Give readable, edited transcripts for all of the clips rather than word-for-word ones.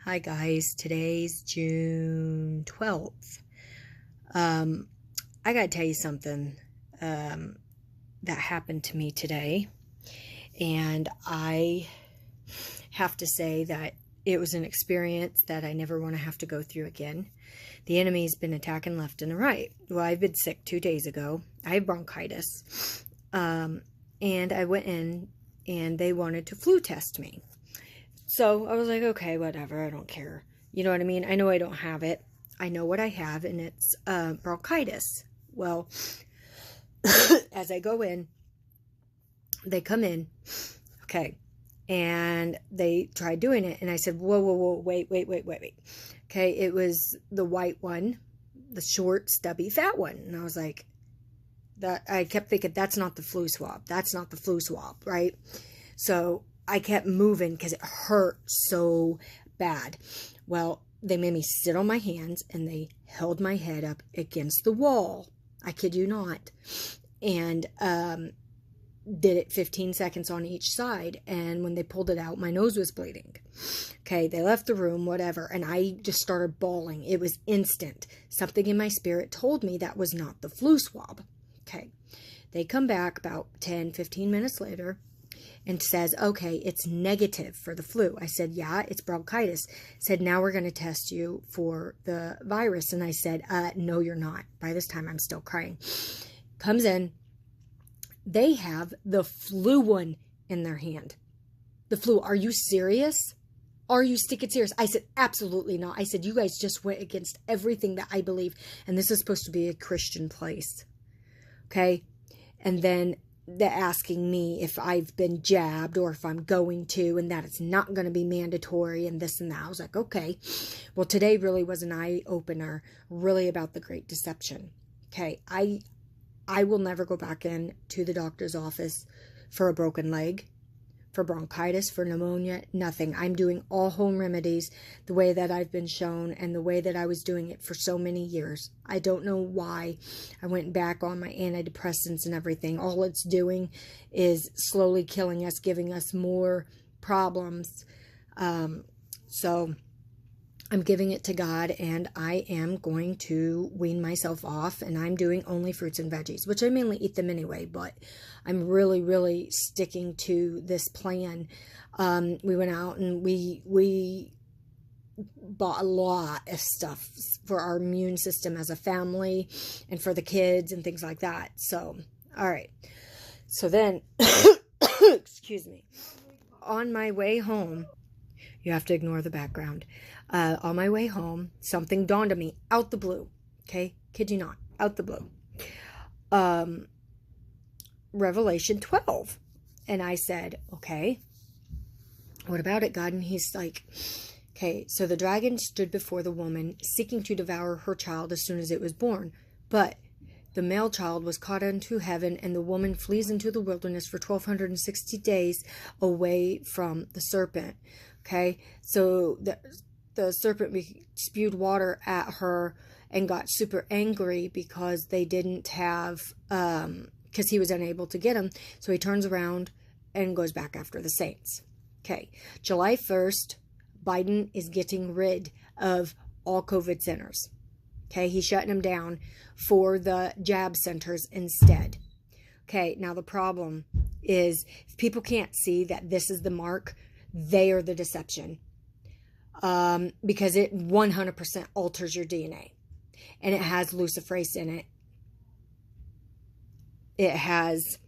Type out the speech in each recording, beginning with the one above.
Hi guys, today's June 12th. I gotta tell you something that happened to me today, and I have to say that it was an experience that I never want to have to go through again. The enemy's been attacking left and right. Well, I've been sick 2 days ago. I have bronchitis, and I went in and they wanted to flu test me. So I was like, okay, whatever, I don't care. You know what I mean? I know I don't have it. I know what I have, and it's bronchitis. Well, as I go in, they come in, okay, and they tried doing it, and I said, whoa, wait. Okay, it was the white one, the short, stubby, fat one. And I was like, I kept thinking, that's not the flu swab. That's not the flu swab, right? So I kept moving because it hurt so bad. Well, they made me sit on my hands and they held my head up against the wall. I kid you not. And did it 15 seconds on each side. And when they pulled it out, my nose was bleeding. Okay, they left the room, whatever. And I just started bawling. It was instant. Something in my spirit told me that was not the flu swab. Okay, they come back about 10, 15 minutes later and says, okay, it's negative for the flu. I said, yeah, it's bronchitis. Said, now we're going to test you for the virus. And I said, no, you're not. By this time, I'm still crying. Comes in. They have the flu one in their hand. The flu. Are you serious? Are you sticking serious? I said, absolutely not. I said, you guys just went against everything that I believe. And this is supposed to be a Christian place. Okay? And then they're asking me if I've been jabbed or if I'm going to, and that it's not going to be mandatory and this and that. I was like, okay. Well, today really was an eye-opener, really about the Great Deception. Okay, I will never go back in to the doctor's office for a broken leg, for bronchitis, for pneumonia, nothing. I'm doing all home remedies the way that I've been shown and the way that I was doing it for so many years. I don't know why I went back on my antidepressants and everything. All it's doing is slowly killing us, giving us more problems. So I'm giving it to God, and I am going to wean myself off, and I'm doing only fruits and veggies, which I mainly eat them anyway, but I'm really sticking to this plan. We went out and we bought a lot of stuff for our immune system as a family and for the kids and things like that. So, all right. So then, excuse me, on my way home, you have to ignore the background. On my way home, something dawned on me out the blue. Okay? Kid you not. Out the blue. Revelation 12. And I said, okay, what about it, God? And he's like, okay, so the dragon stood before the woman, seeking to devour her child as soon as it was born. But the male child was caught into heaven, and the woman flees into the wilderness for 1,260 days away from the serpent. Okay, so the serpent spewed water at her and got super angry because they didn't have, because he was unable to get him. So he turns around and goes back after the saints. Okay, July 1st, Biden is getting rid of all COVID centers. Okay, he's shutting them down for the jab centers instead. Okay, now the problem is if people can't see that this is the mark, they are the deception, because it 100% alters your DNA, and it has luciferase in it. It has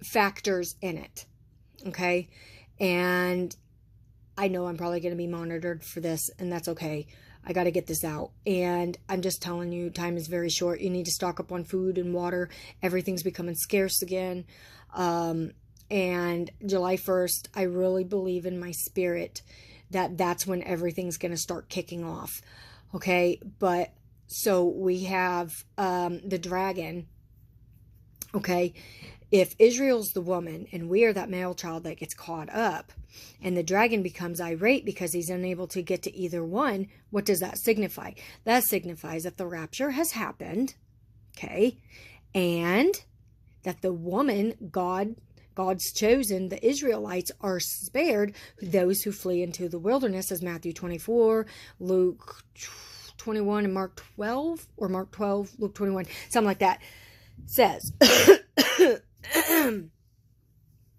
factors in it, okay? And I know I'm probably going to be monitored for this, and that's okay. I got to get this out, and I'm just telling you, time is very short. You need to stock up on food and water. Everything's becoming scarce again. And July 1st, I really believe in my spirit that that's when everything's going to start kicking off. Okay, but so we have the dragon. Okay, if Israel's the woman and we are that male child that gets caught up, and the dragon becomes irate because he's unable to get to either one, what does that signify? That signifies that the rapture has happened. Okay, and that the woman, God God's chosen, the Israelites, are spared, those who flee into the wilderness, as Matthew 24, Luke 21, and Mark 12, or Mark 12, Luke 21, something like that, says. And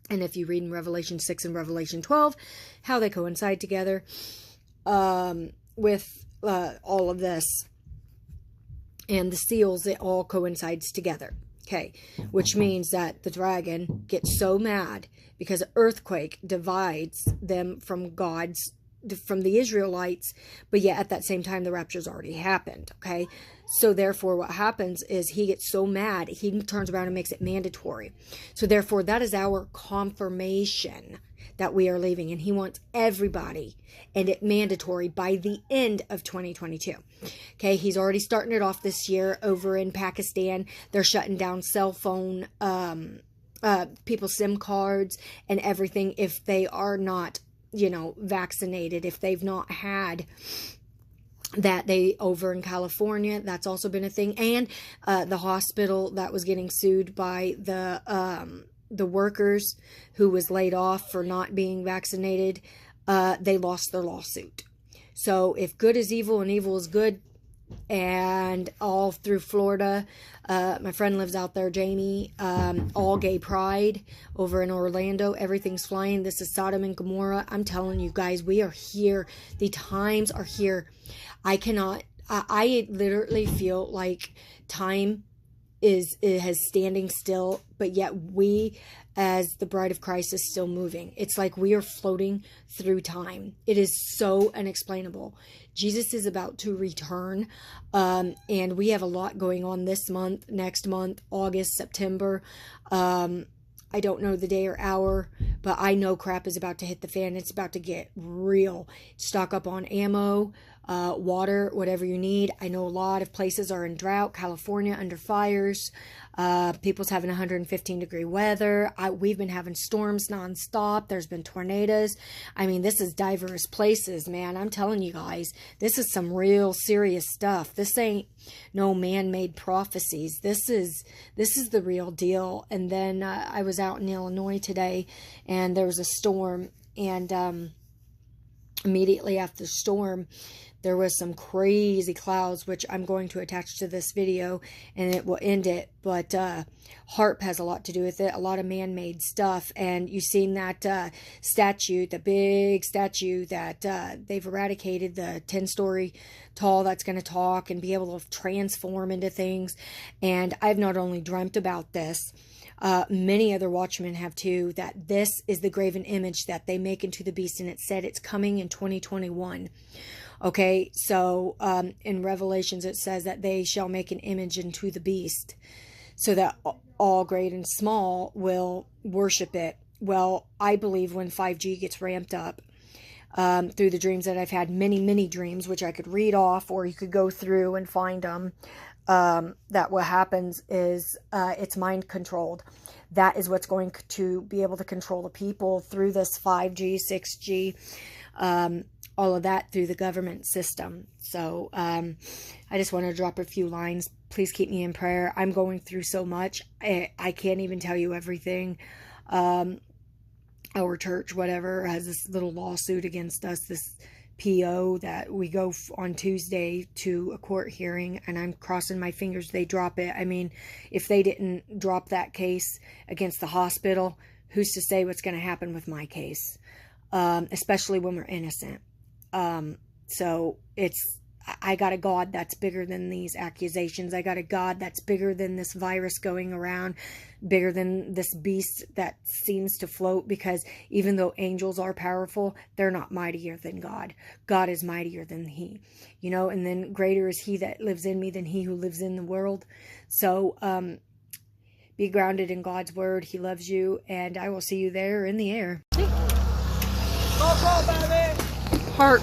if you read in Revelation 6 and Revelation 12, how they coincide together with all of this. And the seals, it all coincides together. Okay, which means that the dragon gets so mad because an earthquake divides them from the Israelites, but yet at that same time the rapture's already happened. Okay, so therefore what happens is he gets so mad, he turns around and makes it mandatory. So therefore that is our confirmation that we are leaving, and he wants everybody and it mandatory by the end of 2022. Okay, he's already starting it off this year over in Pakistan. They're shutting down cell phone people's SIM cards and everything if they are not, vaccinated, if they've not had that. They over in California, that's also been a thing. And the hospital that was getting sued by the workers who was laid off for not being vaccinated, they lost their lawsuit. So if good is evil and evil is good, and all through Florida, my friend lives out there, Jamie, all gay pride over in Orlando, everything's flying. This is Sodom and Gomorrah. I'm telling you guys, we are here. The times are here. I literally feel like time has standing still, but yet we as the bride of Christ is still moving. It's like we are floating through time. It is so unexplainable. Jesus is about to return, and we have a lot going on this month, next month, August, September. I don't know the day or hour, but I know crap is about to hit the fan. It's about to get real. Stock up on ammo, water, whatever you need. I know a lot of places are in drought. California under fires. People's having 115-degree weather. We've been having storms nonstop. There's been tornadoes. I mean, this is diverse places, man. I'm telling you guys, this is some real serious stuff. This ain't no man-made prophecies. This is the real deal. And then I was out in Illinois today, and there was a storm, and immediately after the storm, there was some crazy clouds, which I'm going to attach to this video, and it will end it. But HARP has a lot to do with it, a lot of man-made stuff. And you've seen that statue, the big statue that they've eradicated, the 10-story tall, that's going to talk and be able to transform into things. And I've not only dreamt about this, many other watchmen have too, that this is the graven image that they make into the beast, and it said it's coming in 2021. Okay, so in Revelations it says that they shall make an image into the beast, so that all great and small will worship it. Well, I believe when 5G gets ramped up, through the dreams that I've had, many dreams, which I could read off, or you could go through and find them, that what happens is it's mind controlled. That is what's going to be able to control the people through this 5G, 6G, all of that through the government system. So I just want to drop a few lines. Please keep me in prayer. I'm going through so much. I can't even tell you everything. Our church, whatever, has this little lawsuit against us, this PO that we go on Tuesday to a court hearing, and I'm crossing my fingers they drop it. I mean, if they didn't drop that case against the hospital, who's to say what's going to happen with my case? Especially when we're innocent. So I got a God that's bigger than these accusations. I got a God that's bigger than this virus going around, bigger than this beast that seems to float, because even though angels are powerful, they're not mightier than God. God is mightier than he, and then greater is he that lives in me than he who lives in the world. So, be grounded in God's word. He loves you, and I will see you there in the air. Heart.